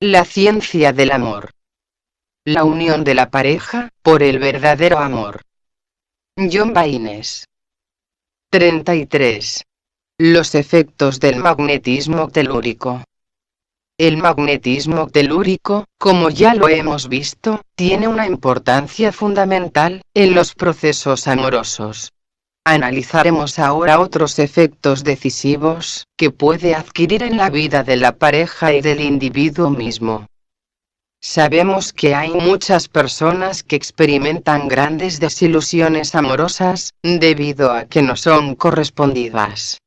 La ciencia del amor. La unión de la pareja, por el verdadero amor. John Baynes. 33. Los efectos del magnetismo telúrico. El magnetismo telúrico, como ya lo hemos visto, tiene una importancia fundamental en los procesos amorosos. Analizaremos ahora otros efectos decisivos que puede adquirir en la vida de la pareja y del individuo mismo. Sabemos que hay muchas personas que experimentan grandes desilusiones amorosas, debido a que no son correspondidas.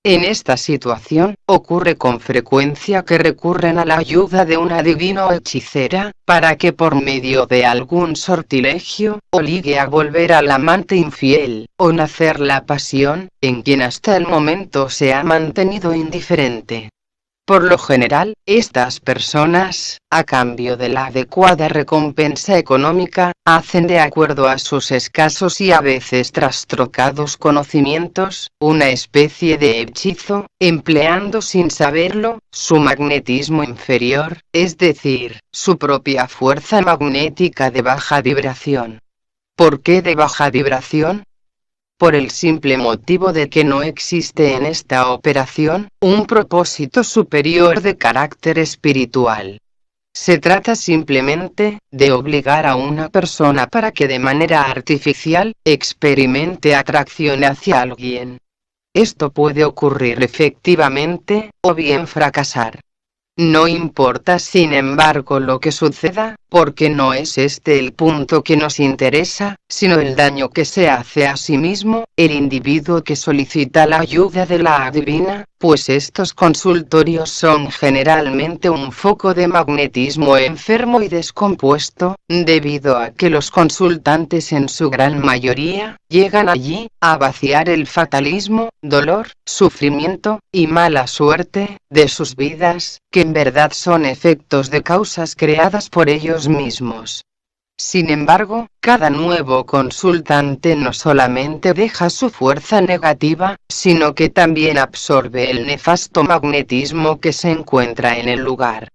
En esta situación, ocurre con frecuencia que recurren a la ayuda de un adivino o hechicera, para que por medio de algún sortilegio, obligue a volver al amante infiel, o nacer la pasión, en quien hasta el momento se ha mantenido indiferente. Por lo general, estas personas, a cambio de la adecuada recompensa económica, hacen de acuerdo a sus escasos y a veces trastrocados conocimientos, una especie de hechizo, empleando sin saberlo, su magnetismo inferior, es decir, su propia fuerza magnética de baja vibración. ¿Por qué de baja vibración? Por el simple motivo de que no existe en esta operación un propósito superior de carácter espiritual. Se trata simplemente de obligar a una persona para que de manera artificial experimente atracción hacia alguien. Esto puede ocurrir efectivamente, o bien fracasar. No importa sin embargo lo que suceda, porque no es este el punto que nos interesa, sino el daño que se hace a sí mismo, el individuo que solicita la ayuda de la adivina, pues estos consultorios son generalmente un foco de magnetismo enfermo y descompuesto, debido a que los consultantes en su gran mayoría, llegan allí, a vaciar el fatalismo, dolor, sufrimiento, y mala suerte, de sus vidas, que en verdad son efectos de causas creadas por ellos mismos. Sin embargo, cada nuevo consultante no solamente deja su fuerza negativa, sino que también absorbe el nefasto magnetismo que se encuentra en el lugar.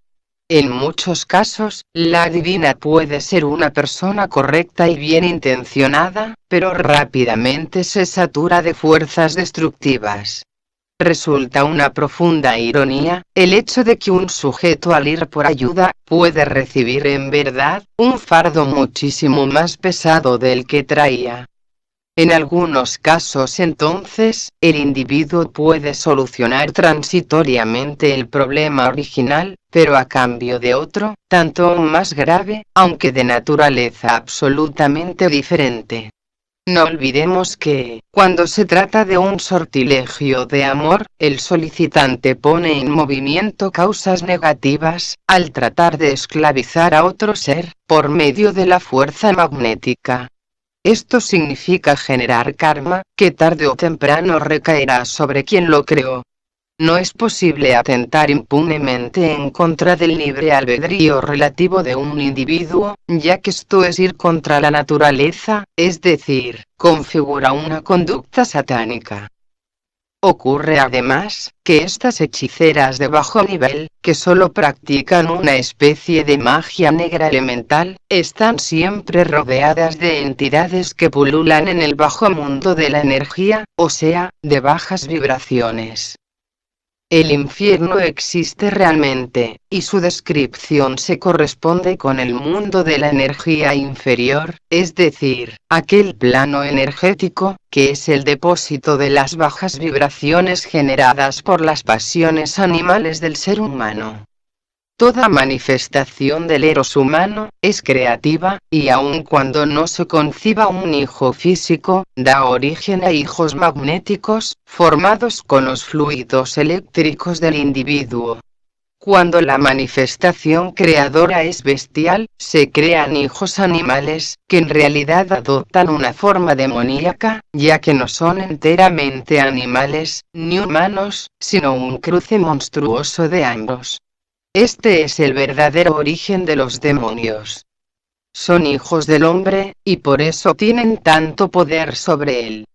En muchos casos, la adivina puede ser una persona correcta y bien intencionada, pero rápidamente se satura de fuerzas destructivas. Resulta una profunda ironía, el hecho de que un sujeto al ir por ayuda, puede recibir en verdad, un fardo muchísimo más pesado del que traía. En algunos casos entonces, el individuo puede solucionar transitoriamente el problema original, pero a cambio de otro, tanto o más grave, aunque de naturaleza absolutamente diferente. No olvidemos que, cuando se trata de un sortilegio de amor, el solicitante pone en movimiento causas negativas, al tratar de esclavizar a otro ser, por medio de la fuerza magnética. Esto significa generar karma, que tarde o temprano recaerá sobre quien lo creó. No es posible atentar impunemente en contra del libre albedrío relativo de un individuo, ya que esto es ir contra la naturaleza, es decir, configura una conducta satánica. Ocurre además, que estas hechiceras de bajo nivel, que solo practican una especie de magia negra elemental, están siempre rodeadas de entidades que pululan en el bajo mundo de la energía, o sea, de bajas vibraciones. El infierno existe realmente, y su descripción se corresponde con el mundo de la energía inferior, es decir, aquel plano energético, que es el depósito de las bajas vibraciones generadas por las pasiones animales del ser humano. Toda manifestación del eros humano es creativa, y aun cuando no se conciba un hijo físico, da origen a hijos magnéticos, formados con los fluidos eléctricos del individuo. Cuando la manifestación creadora es bestial, se crean hijos animales, que en realidad adoptan una forma demoníaca, ya que no son enteramente animales, ni humanos, sino un cruce monstruoso de ambos. Este es el verdadero origen de los demonios. Son hijos del hombre, y por eso tienen tanto poder sobre él.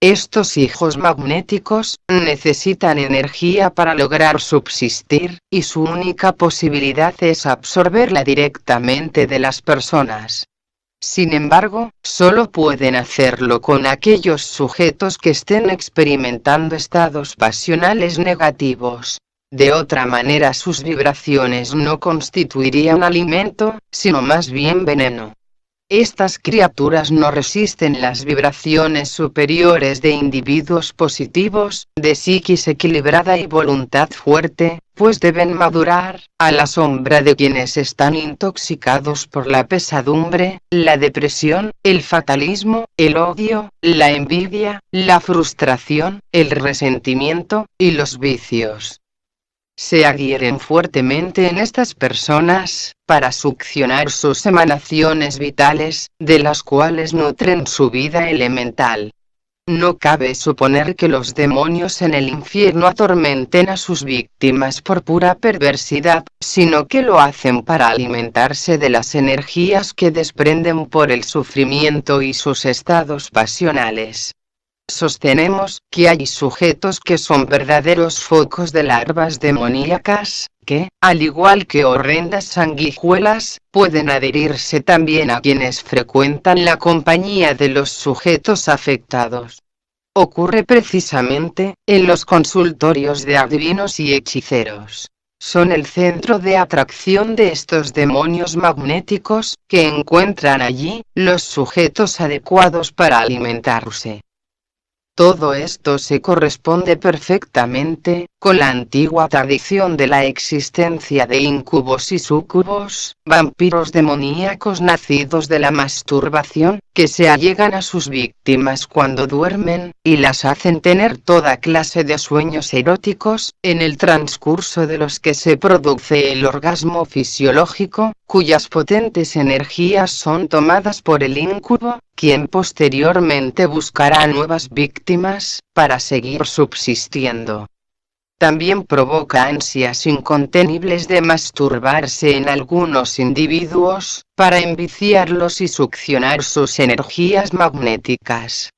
Estos hijos magnéticos necesitan energía para lograr subsistir, y su única posibilidad es absorberla directamente de las personas. Sin embargo, solo pueden hacerlo con aquellos sujetos que estén experimentando estados pasionales negativos. De otra manera, sus vibraciones no constituirían alimento, sino más bien veneno. Estas criaturas no resisten las vibraciones superiores de individuos positivos, de psiquis equilibrada y voluntad fuerte, pues deben madurar, a la sombra de quienes están intoxicados por la pesadumbre, la depresión, el fatalismo, el odio, la envidia, la frustración, el resentimiento, y los vicios. Se adhieren fuertemente en estas personas, para succionar sus emanaciones vitales, de las cuales nutren su vida elemental. No cabe suponer que los demonios en el infierno atormenten a sus víctimas por pura perversidad, sino que lo hacen para alimentarse de las energías que desprenden por el sufrimiento y sus estados pasionales. Sostenemos que hay sujetos que son verdaderos focos de larvas demoníacas, que, al igual que horrendas sanguijuelas, pueden adherirse también a quienes frecuentan la compañía de los sujetos afectados. Ocurre precisamente en los consultorios de adivinos y hechiceros. Son el centro de atracción de estos demonios magnéticos, que encuentran allí los sujetos adecuados para alimentarse. Todo esto se corresponde perfectamente con la antigua tradición de la existencia de incubos y súcubos, vampiros demoníacos nacidos de la masturbación, que se allegan a sus víctimas cuando duermen, y las hacen tener toda clase de sueños eróticos, en el transcurso de los que se produce el orgasmo fisiológico, cuyas potentes energías son tomadas por el incubo, quien posteriormente buscará nuevas víctimas, para seguir subsistiendo. También provoca ansias incontenibles de masturbarse en algunos individuos, para enviciarlos y succionar sus energías magnéticas.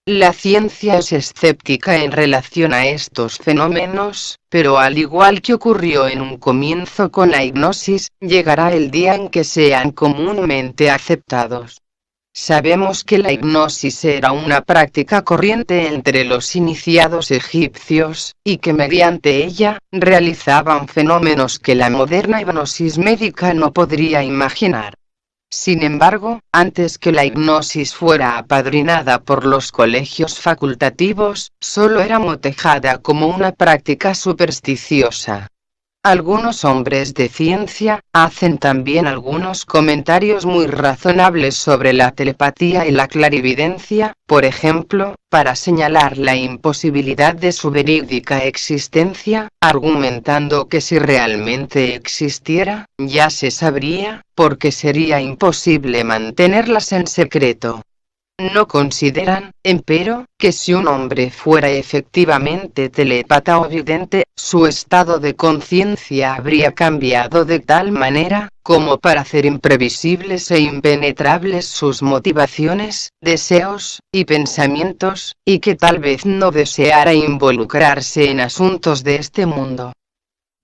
La ciencia es escéptica en relación a estos fenómenos, pero al igual que ocurrió en un comienzo con la hipnosis, llegará el día en que sean comúnmente aceptados. Sabemos que la hipnosis era una práctica corriente entre los iniciados egipcios, y que mediante ella, realizaban fenómenos que la moderna hipnosis médica no podría imaginar. Sin embargo, antes que la hipnosis fuera apadrinada por los colegios facultativos, solo era motejada como una práctica supersticiosa. Algunos hombres de ciencia hacen también algunos comentarios muy razonables sobre la telepatía y la clarividencia, por ejemplo, para señalar la imposibilidad de su verídica existencia, argumentando que si realmente existiera, ya se sabría, porque sería imposible mantenerlas en secreto. No consideran, empero, que si un hombre fuera efectivamente telépata o vidente, su estado de conciencia habría cambiado de tal manera, como para hacer imprevisibles e impenetrables sus motivaciones, deseos, y pensamientos, y que tal vez no deseara involucrarse en asuntos de este mundo.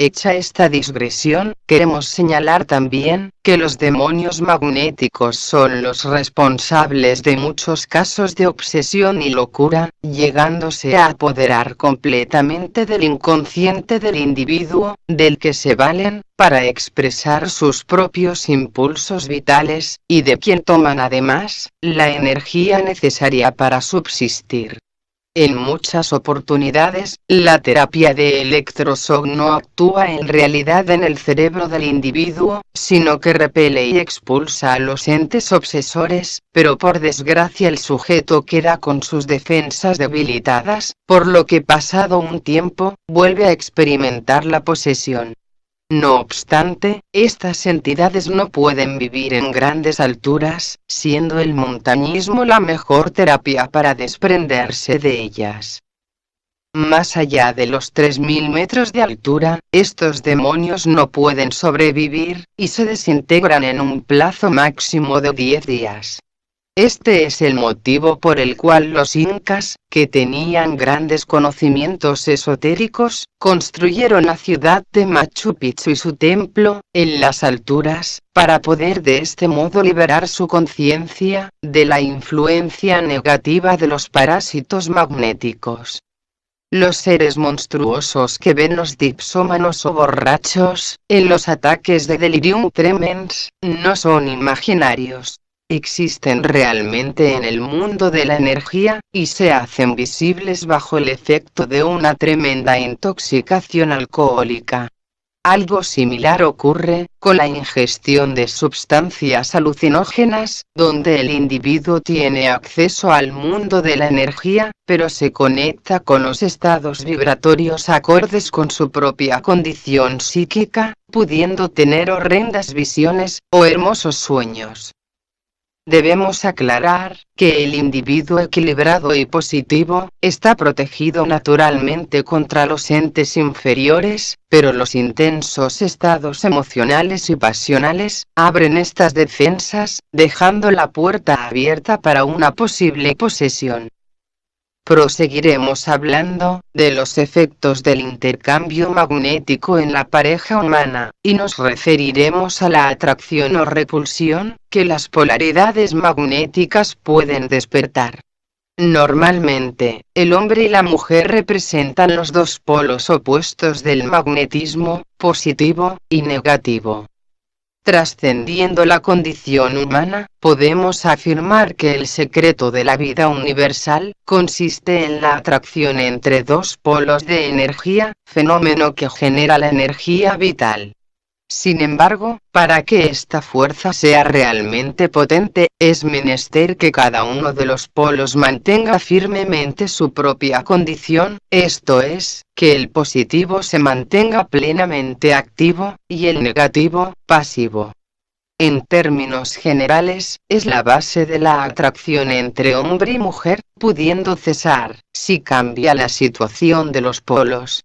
Hecha esta digresión, queremos señalar también, que los demonios magnéticos son los responsables de muchos casos de obsesión y locura, llegándose a apoderar completamente del inconsciente del individuo, del que se valen, para expresar sus propios impulsos vitales, y de quien toman además, la energía necesaria para subsistir. En muchas oportunidades, la terapia de electroshock no actúa en realidad en el cerebro del individuo, sino que repele y expulsa a los entes obsesores, pero por desgracia el sujeto queda con sus defensas debilitadas, por lo que pasado un tiempo, vuelve a experimentar la posesión. No obstante, estas entidades no pueden vivir en grandes alturas, siendo el montañismo la mejor terapia para desprenderse de ellas. Más allá de los 3000 metros de altura, estos demonios no pueden sobrevivir, y se desintegran en un plazo máximo de 10 días. Este es el motivo por el cual los incas, que tenían grandes conocimientos esotéricos, construyeron la ciudad de Machu Picchu y su templo, en las alturas, para poder de este modo liberar su conciencia, de la influencia negativa de los parásitos magnéticos. Los seres monstruosos que ven los dipsómanos o borrachos, en los ataques de delirium tremens, no son imaginarios. Existen realmente en el mundo de la energía, y se hacen visibles bajo el efecto de una tremenda intoxicación alcohólica. Algo similar ocurre con la ingestión de sustancias alucinógenas, donde el individuo tiene acceso al mundo de la energía, pero se conecta con los estados vibratorios acordes con su propia condición psíquica, pudiendo tener horrendas visiones o hermosos sueños. Debemos aclarar que el individuo equilibrado y positivo está protegido naturalmente contra los entes inferiores, pero los intensos estados emocionales y pasionales abren estas defensas, dejando la puerta abierta para una posible posesión. Proseguiremos hablando de los efectos del intercambio magnético en la pareja humana, y nos referiremos a la atracción o repulsión que las polaridades magnéticas pueden despertar. Normalmente, el hombre y la mujer representan los dos polos opuestos del magnetismo, positivo y negativo. Trascendiendo la condición humana, podemos afirmar que el secreto de la vida universal consiste en la atracción entre dos polos de energía, fenómeno que genera la energía vital. Sin embargo, para que esta fuerza sea realmente potente, es menester que cada uno de los polos mantenga firmemente su propia condición, esto es, que el positivo se mantenga plenamente activo, y el negativo, pasivo. En términos generales, es la base de la atracción entre hombre y mujer, pudiendo cesar, si cambia la situación de los polos.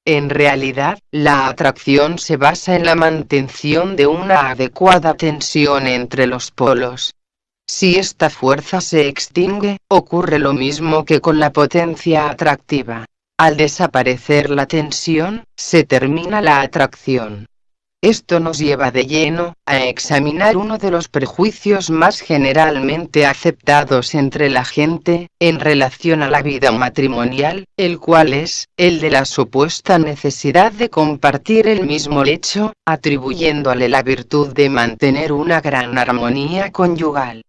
En realidad, la atracción se basa en la mantención de una adecuada tensión entre los polos. Si esta fuerza se extingue, ocurre lo mismo que con la potencia atractiva. Al desaparecer la tensión, se termina la atracción. Esto nos lleva de lleno a examinar uno de los prejuicios más generalmente aceptados entre la gente, en relación a la vida matrimonial, el cual es el de la supuesta necesidad de compartir el mismo lecho, atribuyéndole la virtud de mantener una gran armonía conyugal.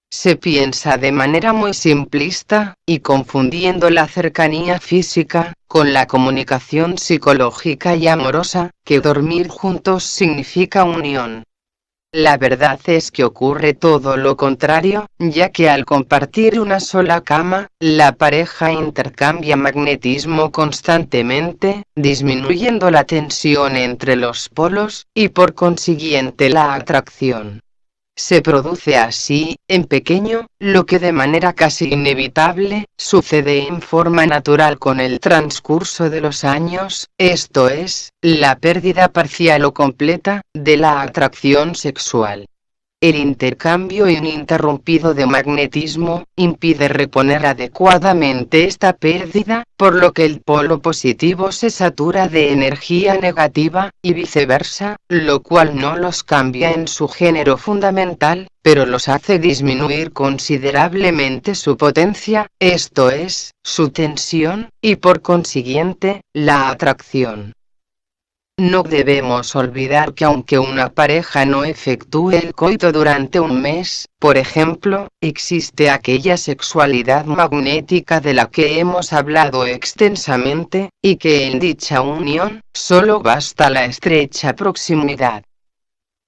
Se piensa de manera muy simplista, y confundiendo la cercanía física con la comunicación psicológica y amorosa, que dormir juntos significa unión. La verdad es que ocurre todo lo contrario, ya que al compartir una sola cama, la pareja intercambia magnetismo constantemente, disminuyendo la tensión entre los polos, y por consiguiente la atracción. Se produce así, en pequeño, lo que de manera casi inevitable, sucede en forma natural con el transcurso de los años, esto es, la pérdida parcial o completa, de la atracción sexual. El intercambio ininterrumpido de magnetismo impide reponer adecuadamente esta pérdida, por lo que el polo positivo se satura de energía negativa, y viceversa, lo cual no los cambia en su género fundamental, pero los hace disminuir considerablemente su potencia, esto es, su tensión, y por consiguiente, la atracción. No debemos olvidar que aunque una pareja no efectúe el coito durante un mes, por ejemplo, existe aquella sexualidad magnética de la que hemos hablado extensamente, y que en dicha unión, solo basta la estrecha proximidad.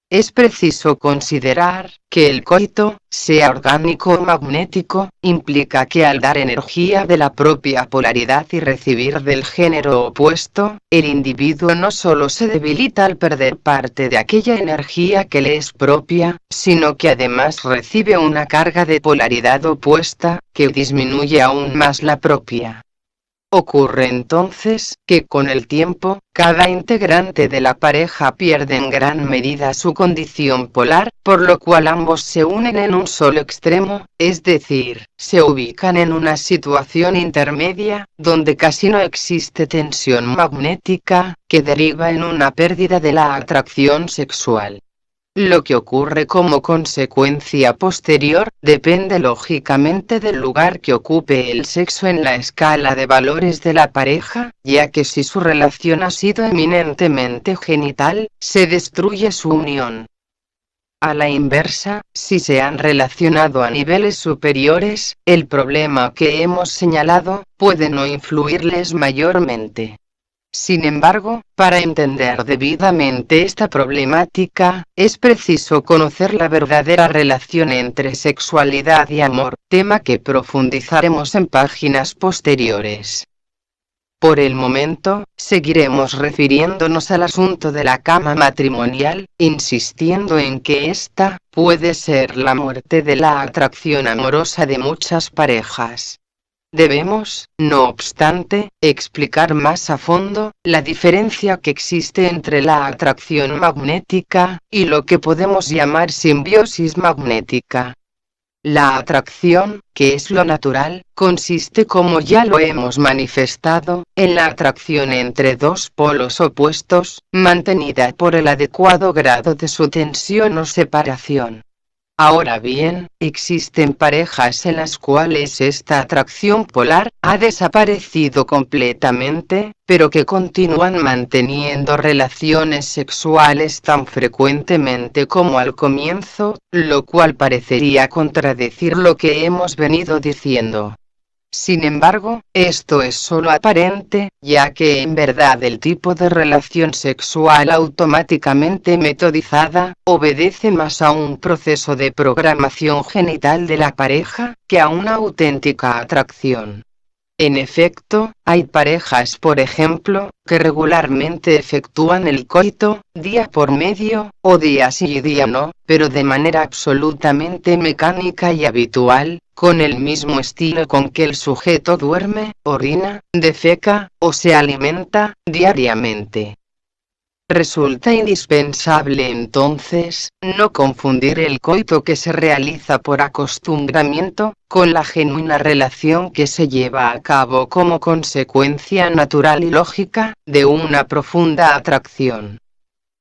Es preciso considerar que el coito, sea orgánico o magnético, implica que al dar energía de la propia polaridad y recibir del género opuesto, el individuo no solo se debilita al perder parte de aquella energía que le es propia, sino que además recibe una carga de polaridad opuesta, que disminuye aún más la propia. Ocurre entonces que con el tiempo, cada integrante de la pareja pierde en gran medida su condición polar, por lo cual ambos se unen en un solo extremo, es decir, se ubican en una situación intermedia, donde casi no existe tensión magnética, que deriva en una pérdida de la atracción sexual. Lo que ocurre como consecuencia posterior, depende lógicamente del lugar que ocupe el sexo en la escala de valores de la pareja, ya que si su relación ha sido eminentemente genital, se destruye su unión. A la inversa, si se han relacionado a niveles superiores, el problema que hemos señalado, puede no influirles mayormente. Sin embargo, para entender debidamente esta problemática, es preciso conocer la verdadera relación entre sexualidad y amor, tema que profundizaremos en páginas posteriores. Por el momento, seguiremos refiriéndonos al asunto de la cama matrimonial, insistiendo en que esta puede ser la muerte de la atracción amorosa de muchas parejas. Debemos, no obstante, explicar más a fondo la diferencia que existe entre la atracción magnética y lo que podemos llamar simbiosis magnética. La atracción, que es lo natural, consiste, como ya lo hemos manifestado, en la atracción entre dos polos opuestos, mantenida por el adecuado grado de su tensión o separación. Ahora bien, existen parejas en las cuales esta atracción polar ha desaparecido completamente, pero que continúan manteniendo relaciones sexuales tan frecuentemente como al comienzo, lo cual parecería contradecir lo que hemos venido diciendo. Sin embargo, esto es solo aparente, ya que en verdad el tipo de relación sexual automáticamente metodizada, obedece más a un proceso de programación genital de la pareja, que a una auténtica atracción. En efecto, hay parejas, por ejemplo, que regularmente efectúan el coito, día por medio, o día sí y día no, pero de manera absolutamente mecánica y habitual, con el mismo estilo con que el sujeto duerme, orina, defeca, o se alimenta, diariamente. Resulta indispensable entonces, no confundir el coito que se realiza por acostumbramiento, con la genuina relación que se lleva a cabo como consecuencia natural y lógica, de una profunda atracción.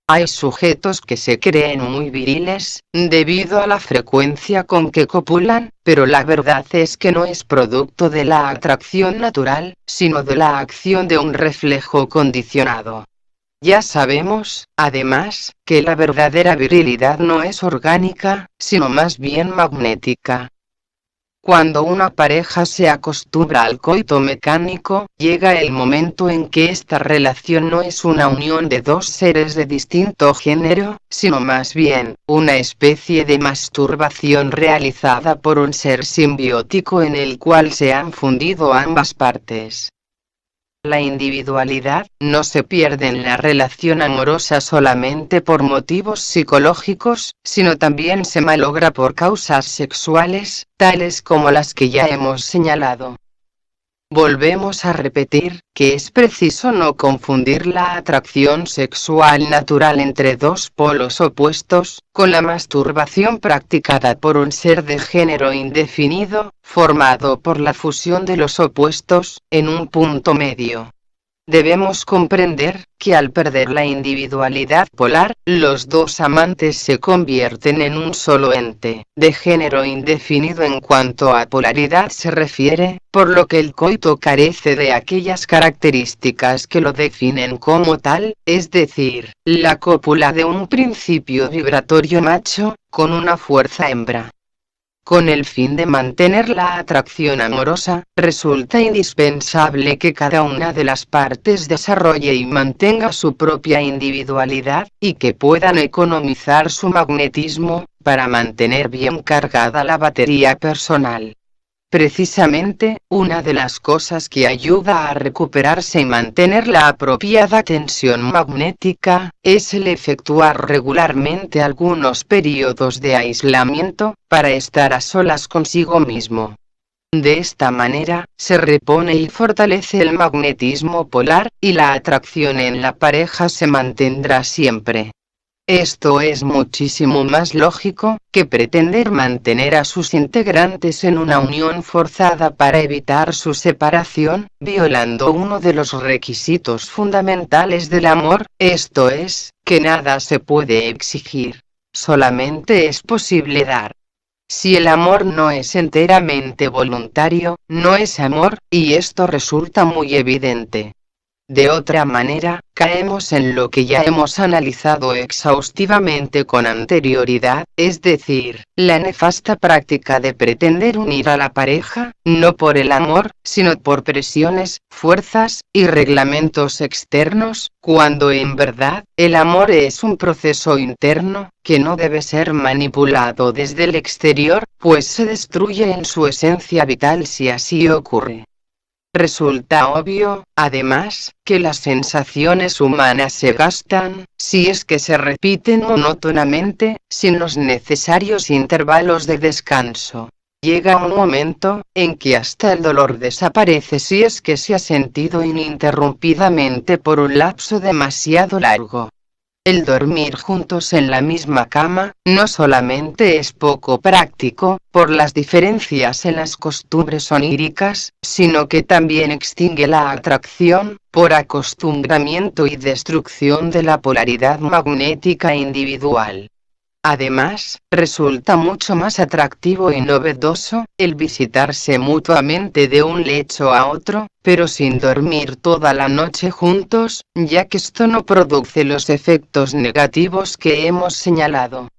Hay sujetos que se creen muy viriles, debido a la frecuencia con que copulan, pero la verdad es que no es producto de la atracción natural, sino de la acción de un reflejo condicionado. Ya sabemos, además, que la verdadera virilidad no es orgánica, sino más bien magnética. Cuando una pareja se acostumbra al coito mecánico, llega el momento en que esta relación no es una unión de dos seres de distinto género, sino más bien, una especie de masturbación realizada por un ser simbiótico en el cual se han fundido ambas partes. La individualidad no se pierde en la relación amorosa solamente por motivos psicológicos, sino también se malogra por causas sexuales, tales como las que ya hemos señalado. Volvemos a repetir, que es preciso no confundir la atracción sexual natural entre dos polos opuestos, con la masturbación practicada por un ser de género indefinido, formado por la fusión de los opuestos, en un punto medio. Debemos comprender, que al perder la individualidad polar, los dos amantes se convierten en un solo ente, de género indefinido en cuanto a polaridad se refiere, por lo que el coito carece de aquellas características que lo definen como tal, es decir, la cópula de un principio vibratorio macho, con una fuerza hembra. Con el fin de mantener la atracción amorosa, resulta indispensable que cada una de las partes desarrolle y mantenga su propia individualidad, y que puedan economizar su magnetismo, para mantener bien cargada la batería personal. Precisamente, una de las cosas que ayuda a recuperarse y mantener la apropiada tensión magnética, es el efectuar regularmente algunos periodos de aislamiento, para estar a solas consigo mismo. De esta manera, se repone y fortalece el magnetismo polar, y la atracción en la pareja se mantendrá siempre. Esto es muchísimo más lógico que pretender mantener a sus integrantes en una unión forzada para evitar su separación, violando uno de los requisitos fundamentales del amor, esto es, que nada se puede exigir, solamente es posible dar. Si el amor no es enteramente voluntario, no es amor, y esto resulta muy evidente. De otra manera, caemos en lo que ya hemos analizado exhaustivamente con anterioridad, es decir, la nefasta práctica de pretender unir a la pareja, no por el amor, sino por presiones, fuerzas, y reglamentos externos, cuando en verdad, el amor es un proceso interno, que no debe ser manipulado desde el exterior, pues se destruye en su esencia vital si así ocurre. Resulta obvio, además, que las sensaciones humanas se gastan, si es que se repiten monótonamente, sin los necesarios intervalos de descanso. Llega un momento, en que hasta el dolor desaparece si es que se ha sentido ininterrumpidamente por un lapso demasiado largo. El dormir juntos en la misma cama, no solamente es poco práctico, por las diferencias en las costumbres oníricas, sino que también extingue la atracción, por acostumbramiento y destrucción de la polaridad magnética individual. Además, resulta mucho más atractivo y novedoso, el visitarse mutuamente de un lecho a otro, pero sin dormir toda la noche juntos, ya que esto no produce los efectos negativos que hemos señalado.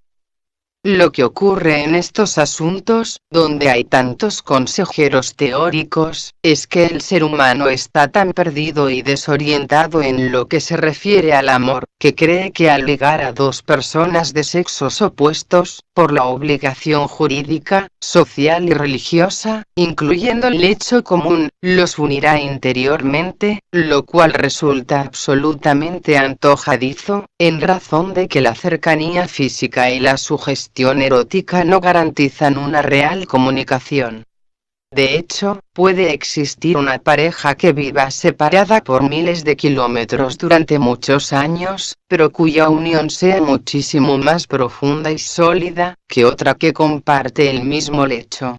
Lo que ocurre en estos asuntos, donde hay tantos consejeros teóricos, es que el ser humano está tan perdido y desorientado en lo que se refiere al amor, que cree que al ligar a dos personas de sexos opuestos, por la obligación jurídica, social y religiosa, incluyendo el hecho común, los unirá interiormente, lo cual resulta absolutamente antojadizo, en razón de que la cercanía física y la sugestión erótica no garantizan una real comunicación. De hecho, puede existir una pareja que viva separada por miles de kilómetros durante muchos años, pero cuya unión sea muchísimo más profunda y sólida que otra que comparte el mismo lecho.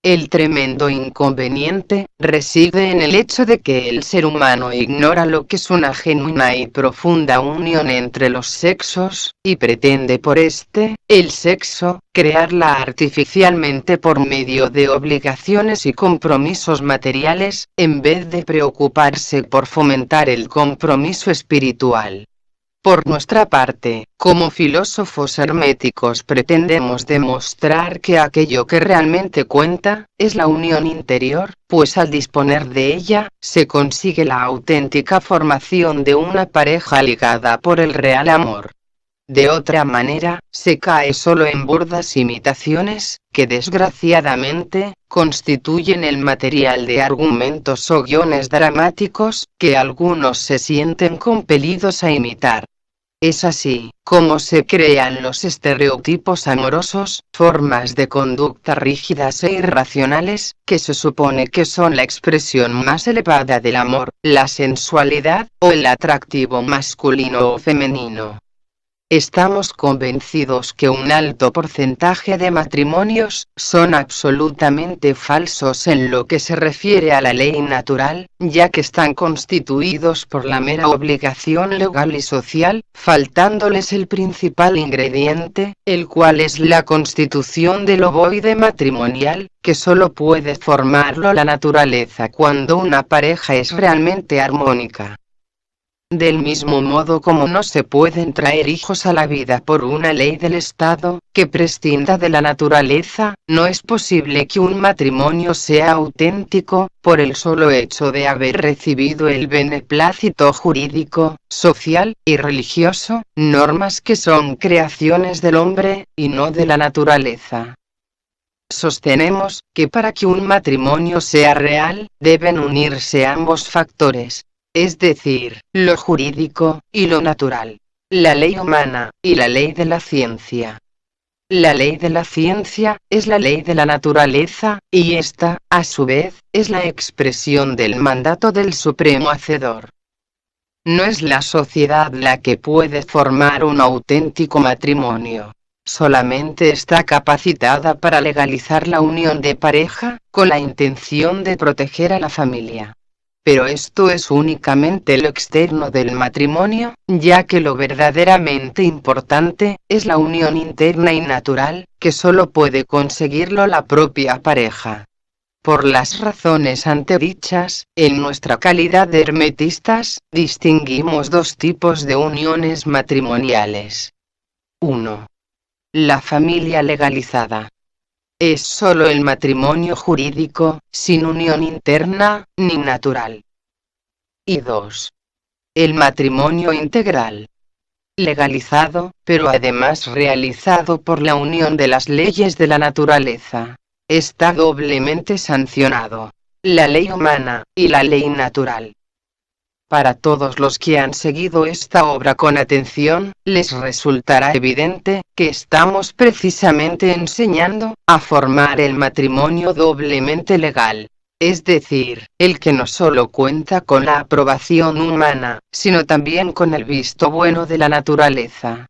El tremendo inconveniente reside en el hecho de que el ser humano ignora lo que es una genuina y profunda unión entre los sexos, y pretende por el sexo, crearla artificialmente por medio de obligaciones y compromisos materiales, en vez de preocuparse por fomentar el compromiso espiritual. Por nuestra parte, como filósofos herméticos pretendemos demostrar que aquello que realmente cuenta, es la unión interior, pues al disponer de ella, se consigue la auténtica formación de una pareja ligada por el real amor. De otra manera, se cae solo en burdas imitaciones, que desgraciadamente, constituyen el material de argumentos o guiones dramáticos, que algunos se sienten compelidos a imitar. Es así, como se crean los estereotipos amorosos, formas de conducta rígidas e irracionales, que se supone que son la expresión más elevada del amor, la sensualidad, o el atractivo masculino o femenino. Estamos convencidos que un alto porcentaje de matrimonios son absolutamente falsos en lo que se refiere a la ley natural, ya que están constituidos por la mera obligación legal y social, faltándoles el principal ingrediente, el cual es la constitución del ovoide matrimonial, que solo puede formarlo la naturaleza cuando una pareja es realmente armónica. Del mismo modo como no se pueden traer hijos a la vida por una ley del Estado, que prescinda de la naturaleza, no es posible que un matrimonio sea auténtico, por el solo hecho de haber recibido el beneplácito jurídico, social, y religioso, normas que son creaciones del hombre, y no de la naturaleza. Sostenemos, que para que un matrimonio sea real, deben unirse ambos factores. Es decir, lo jurídico, y lo natural. La ley humana, y la ley de la ciencia. La ley de la ciencia es la ley de la naturaleza, y esta, a su vez, es la expresión del mandato del Supremo Hacedor. No es la sociedad la que puede formar un auténtico matrimonio. Solamente está capacitada para legalizar la unión de pareja, con la intención de proteger a la familia. Pero esto es únicamente lo externo del matrimonio, ya que lo verdaderamente importante es la unión interna y natural, que solo puede conseguirlo la propia pareja. Por las razones antedichas, en nuestra calidad de hermetistas, distinguimos dos tipos de uniones matrimoniales. 1. La familia legalizada. Es solo el matrimonio jurídico, sin unión interna, ni natural. Y 2. El matrimonio integral. Legalizado, pero además realizado por la unión de las leyes de la naturaleza. Está doblemente sancionado. La ley humana, y la ley natural. Para todos los que han seguido esta obra con atención, les resultará evidente que estamos precisamente enseñando a formar el matrimonio doblemente legal. Es decir, el que no solo cuenta con la aprobación humana, sino también con el visto bueno de la naturaleza.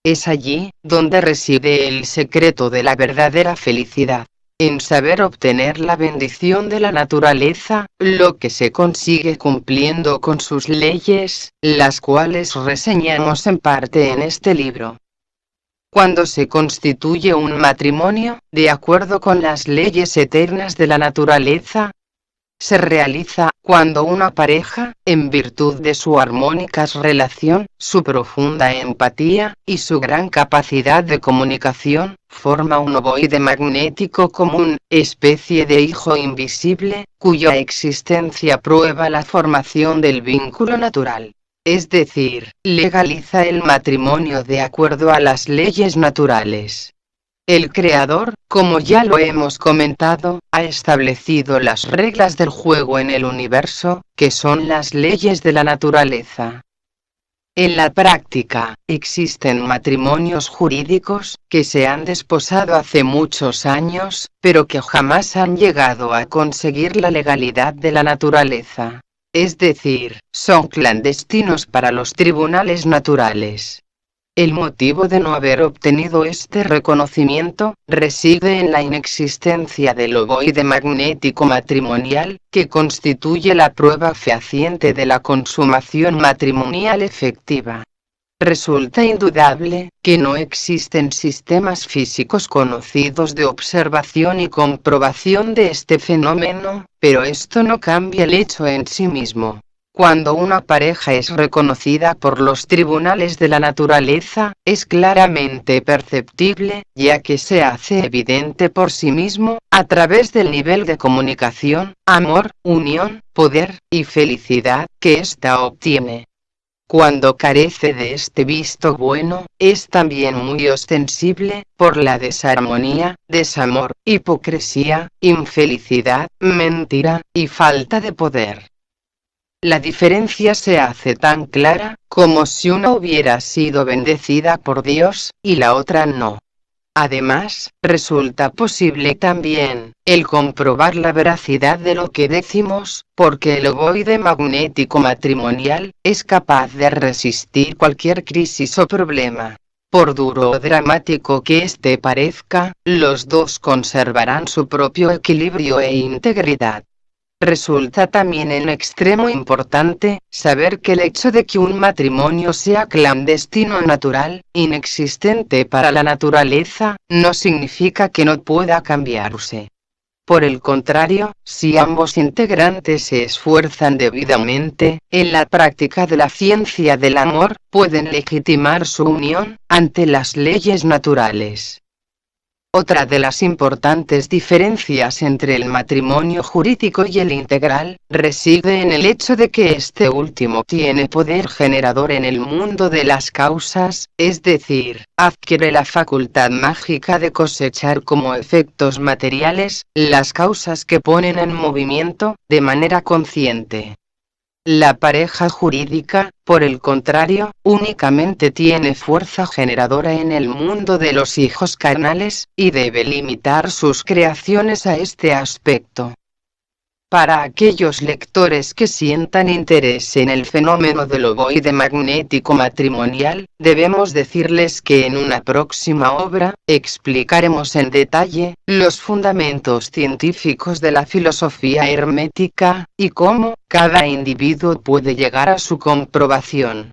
Es allí donde reside el secreto de la verdadera felicidad. En saber obtener la bendición de la naturaleza, lo que se consigue cumpliendo con sus leyes, las cuales reseñamos en parte en este libro. Cuando se constituye un matrimonio, de acuerdo con las leyes eternas de la naturaleza, se realiza cuando una pareja, en virtud de su armónica relación, su profunda empatía, y su gran capacidad de comunicación, forma un ovoide magnético común, especie de hijo invisible, cuya existencia prueba la formación del vínculo natural. Es decir, legaliza el matrimonio de acuerdo a las leyes naturales. El Creador, como ya lo hemos comentado, ha establecido las reglas del juego en el universo, que son las leyes de la naturaleza. En la práctica, existen matrimonios jurídicos, que se han desposado hace muchos años, pero que jamás han llegado a conseguir la legalidad de la naturaleza. Es decir, son clandestinos para los tribunales naturales. El motivo de no haber obtenido este reconocimiento reside en la inexistencia del ovoide magnético matrimonial, que constituye la prueba fehaciente de la consumación matrimonial efectiva. Resulta indudable que no existen sistemas físicos conocidos de observación y comprobación de este fenómeno, pero esto no cambia el hecho en sí mismo. Cuando una pareja es reconocida por los tribunales de la naturaleza, es claramente perceptible, ya que se hace evidente por sí mismo, a través del nivel de comunicación, amor, unión, poder, y felicidad, que ésta obtiene. Cuando carece de este visto bueno, es también muy ostensible, por la desarmonía, desamor, hipocresía, infelicidad, mentira, y falta de poder. La diferencia se hace tan clara, como si una hubiera sido bendecida por Dios, y la otra no. Además, resulta posible también, el comprobar la veracidad de lo que decimos, porque el ovoide magnético matrimonial, es capaz de resistir cualquier crisis o problema. Por duro o dramático que éste parezca, los dos conservarán su propio equilibrio e integridad. Resulta también en extremo importante, saber que el hecho de que un matrimonio sea clandestino natural, inexistente para la naturaleza, no significa que no pueda cambiarse. Por el contrario, si ambos integrantes se esfuerzan debidamente, en la práctica de la ciencia del amor, pueden legitimar su unión, ante las leyes naturales. Otra de las importantes diferencias entre el matrimonio jurídico y el integral, reside en el hecho de que este último tiene poder generador en el mundo de las causas, es decir, adquiere la facultad mágica de cosechar como efectos materiales, las causas que ponen en movimiento, de manera consciente. La pareja jurídica, por el contrario, únicamente tiene fuerza generadora en el mundo de los hijos carnales, y debe limitar sus creaciones a este aspecto. Para aquellos lectores que sientan interés en el fenómeno del ovoide magnético matrimonial, debemos decirles que en una próxima obra, explicaremos en detalle, los fundamentos científicos de la filosofía hermética, y cómo, cada individuo puede llegar a su comprobación.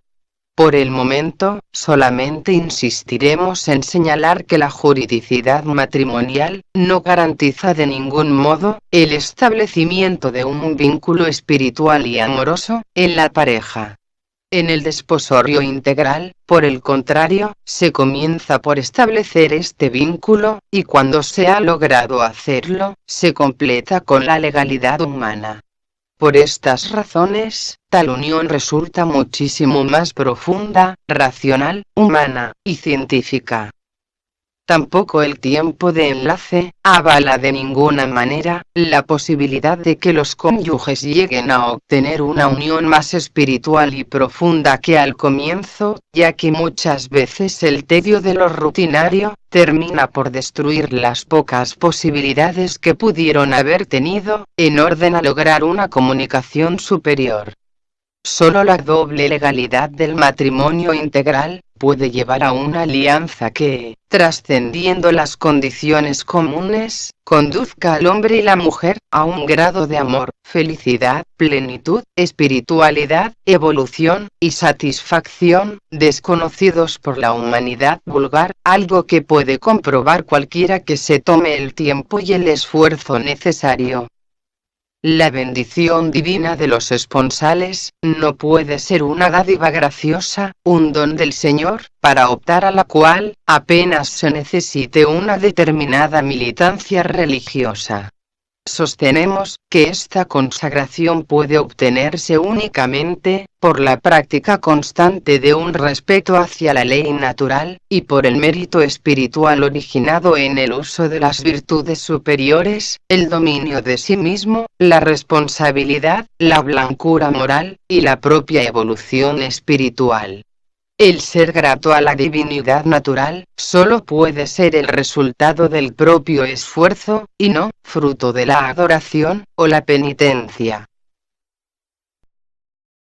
Por el momento, solamente insistiremos en señalar que la juridicidad matrimonial no garantiza de ningún modo el establecimiento de un vínculo espiritual y amoroso en la pareja. En el desposorio integral, por el contrario, se comienza por establecer este vínculo, y cuando se ha logrado hacerlo, se completa con la legalidad humana. Por estas razones, tal unión resulta muchísimo más profunda, racional, humana, y científica. Tampoco el tiempo de enlace avala de ninguna manera la posibilidad de que los cónyuges lleguen a obtener una unión más espiritual y profunda que al comienzo, ya que muchas veces el tedio de lo rutinario termina por destruir las pocas posibilidades que pudieron haber tenido, en orden a lograr una comunicación superior. Solo la doble legalidad del matrimonio integral puede llevar a una alianza que, trascendiendo las condiciones comunes, conduzca al hombre y la mujer a un grado de amor, felicidad, plenitud, espiritualidad, evolución y satisfacción, desconocidos por la humanidad vulgar, algo que puede comprobar cualquiera que se tome el tiempo y el esfuerzo necesario. La bendición divina de los esponsales no puede ser una dádiva graciosa, un don del Señor, para optar a la cual apenas se necesite una determinada militancia religiosa. Sostenemos que esta consagración puede obtenerse únicamente por la práctica constante de un respeto hacia la ley natural, y por el mérito espiritual originado en el uso de las virtudes superiores, el dominio de sí mismo, la responsabilidad, la blancura moral, y la propia evolución espiritual. El ser grato a la divinidad natural, solo puede ser el resultado del propio esfuerzo, y no fruto de la adoración, o la penitencia.